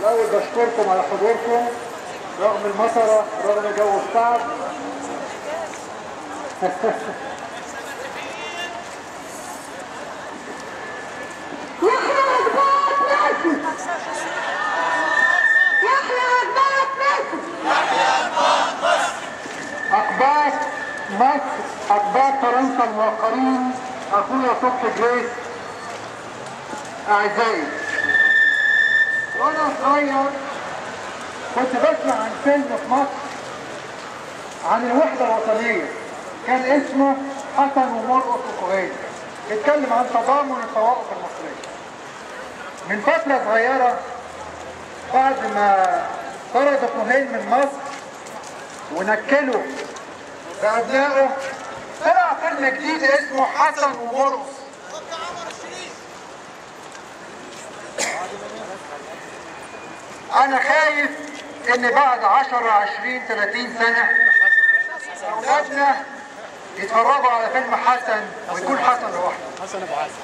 الأول بشكركم على حضوركم رغم المطرة رغم الجو الصعب. أقباط مصر، أقباط فرنسا الموقرين، أخويا صبحي جريس، أعزائي. وأنا صغير كنت بسمع عن فيلم في مصر عن الوحدة الوطنية كان اسمه حسن ومرقص وكهيل، بيتكلم عن تضامن الطوائف المصرية. من فترة صغيرة بعد ما طردوا كهيل من مصر ونكلوا بأبنائه طلع فيلم جديد اسمه حسن ومرقص. أنا خايف إن بعد 10 20 30 سنة أولادنا يتفرجوا على فيلم حسن ويكون حسن لوحده.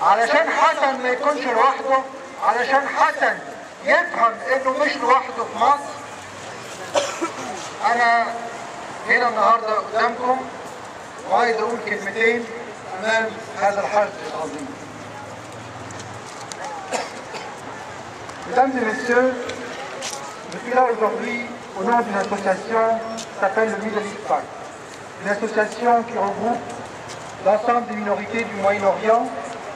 علشان حسن ما يكونش لوحده، علشان حسن يفهم إنه مش لوحده في مصر. أنا هنا النهارده قدامكم وعايز أقول كلمتين أمام هذا الحشد العظيم. Mesdames et messieurs, je suis là aujourd'hui au nom d'une association qui s'appelle le Middle East Pact. Une association qui regroupe l'ensemble des minorités du Moyen-Orient,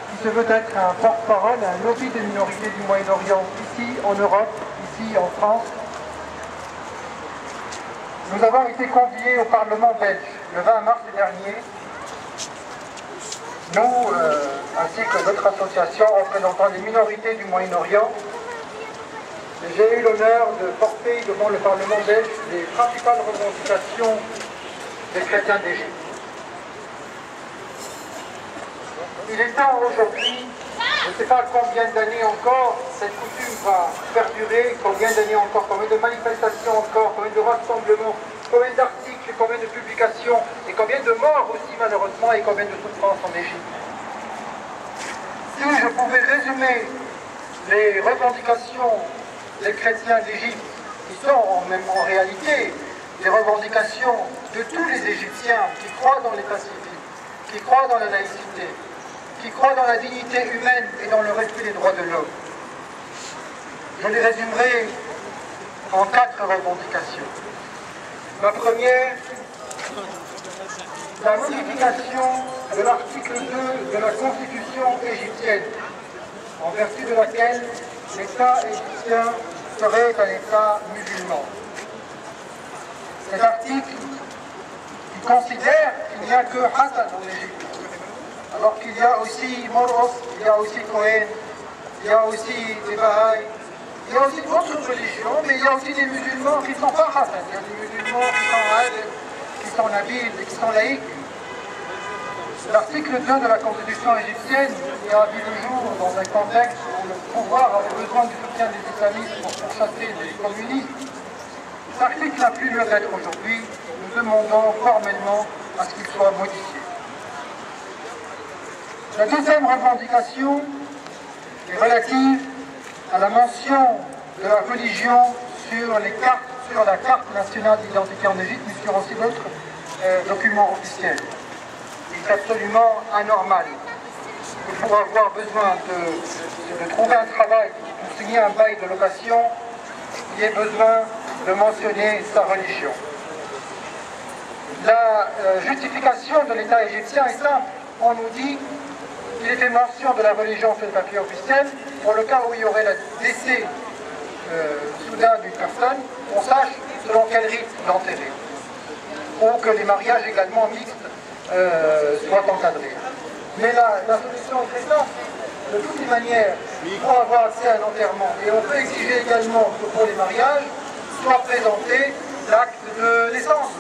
qui se veut être un porte-parole, un lobby des minorités du Moyen-Orient ici en Europe, ici en France. Nous avons été conviés au Parlement belge le 20 mars dernier, nous ainsi que d'autres associations représentant les minorités du Moyen-Orient. J'ai eu l'honneur de porter devant le Parlement belge les principales revendications des chrétiens d'Égypte. Il est temps aujourd'hui, je ne sais pas combien d'années encore cette coutume va perdurer, combien d'années encore, combien de manifestations encore, combien de rassemblements, combien d'articles, combien de publications et combien de morts aussi malheureusement et combien de souffrances en Égypte. Si je pouvais résumer les revendications des chrétiens d'Égypte, qui sont en réalité des revendications de tous les Égyptiens qui croient dans l'état civil, qui croient dans la laïcité, qui croient dans la dignité humaine et dans le respect des droits de l'homme. Je les résumerai en 4 revendications. La première, la modification de l'article 2 de la Constitution égyptienne, en vertu de laquelle l'État égyptien serait un État musulman. Cet article qui considère qu'il n'y a que Hassan en Égypte, alors qu'il y a aussi Morqos, il y a aussi Cohen, il y a aussi des Bahaïs, il y a aussi d'autres religions, mais il y a aussi des musulmans qui ne sont pas Hassan. Il y a des musulmans qui sont adles, qui sont nabiles et qui sont laïcs. L'article 2 de la Constitution égyptienne qui a vu le jour dans un contexte où le pouvoir avait besoin du soutien des islamistes pour pourchasser les communistes. Cet article n'a plus lieu d'être aujourd'hui. Nous demandons formellement à ce qu'il soit modifié. La deuxième revendication est relative à la mention de la religion sur la carte nationale d'identité en Égypte, mais sur aussi d'autres documents officiels. C'est absolument anormal que pour avoir besoin de trouver un travail, pour signer un bail de location, il y ait besoin de mentionner sa religion. La justification de l'État égyptien est simple. On nous dit qu'il est fait mention de la religion sur le papier officiel pour le cas où il y aurait le décès soudain d'une personne, on sache selon quel rite l'enterrer. Ou que les mariages également mixtes soit encadré. Mais la solution est très simple. De toutes les manières, pour avoir accès à un enterrement, et on peut exiger également que pour les mariages, soit présenté l'acte de naissance.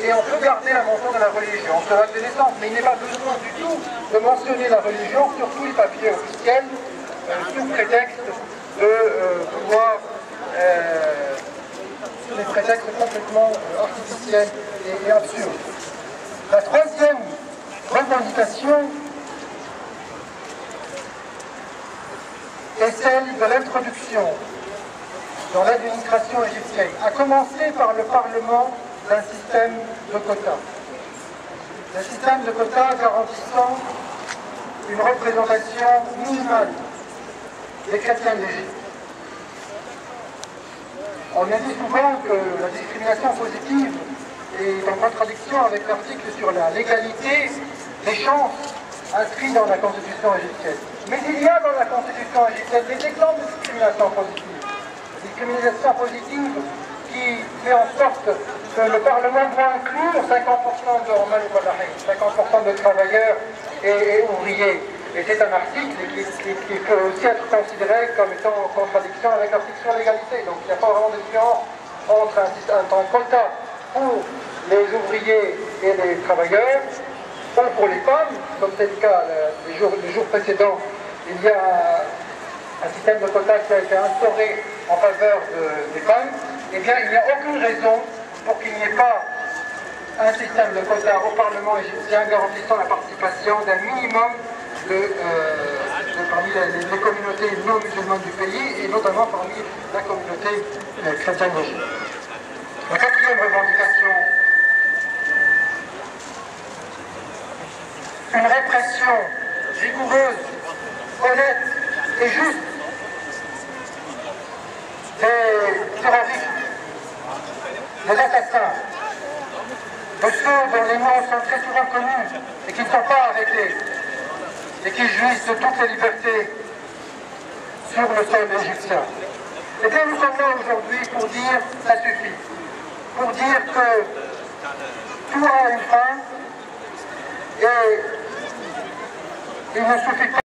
Et on peut garder la mention de la religion sur l'acte de naissance, mais il n'est pas besoin du tout de mentionner la religion sur tous les papiers officiels, sous prétexte de pouvoir sur des prétextes complètement artificiels et absurdes. La troisième revendication est celle de l'introduction dans l'administration égyptienne, à commencer par le Parlement d'un système de quotas. Un système de quotas garantissant une représentation minimale des chrétiens d'Égypte. On a dit souvent que la discrimination positive est en contradiction avec l'article sur la légalité des chances inscrits dans la constitution égyptienne. Mais il y a dans la constitution égyptienne des exemples de discrimination positive. Discrimination positive qui fait en sorte que le Parlement doit inclure 50% de Romain ou Balahé, 50% de travailleurs et ouvriers. Et c'est un article qui peut aussi être considéré comme étant en contradiction avec l'article sur l'égalité. Donc il n'y a pas vraiment de différence entre un quota pour les ouvriers et les travailleurs, ou pour les femmes, comme c'est le cas les jours précédents. Il y a un système de quotas qui a été instauré en faveur des femmes. Eh bien, il n'y a aucune raison pour qu'il n'y ait pas un système de quotas au Parlement égyptien garantissant la participation d'un minimum parmi les communautés non musulmanes du pays, et notamment parmi la communauté chrétienne d'Égypte. La quatrième revendication, une répression rigoureuse, honnête et juste des terroristes, des assassins, de ceux dont les noms sont très souvent connus et qui ne sont pas arrêtés, et qui jouissent de toutes les libertés sur le sol égyptien. Et bien nous sommes là aujourd'hui pour dire ça suffit, pour dire que tout a une fin et il ne suffit pas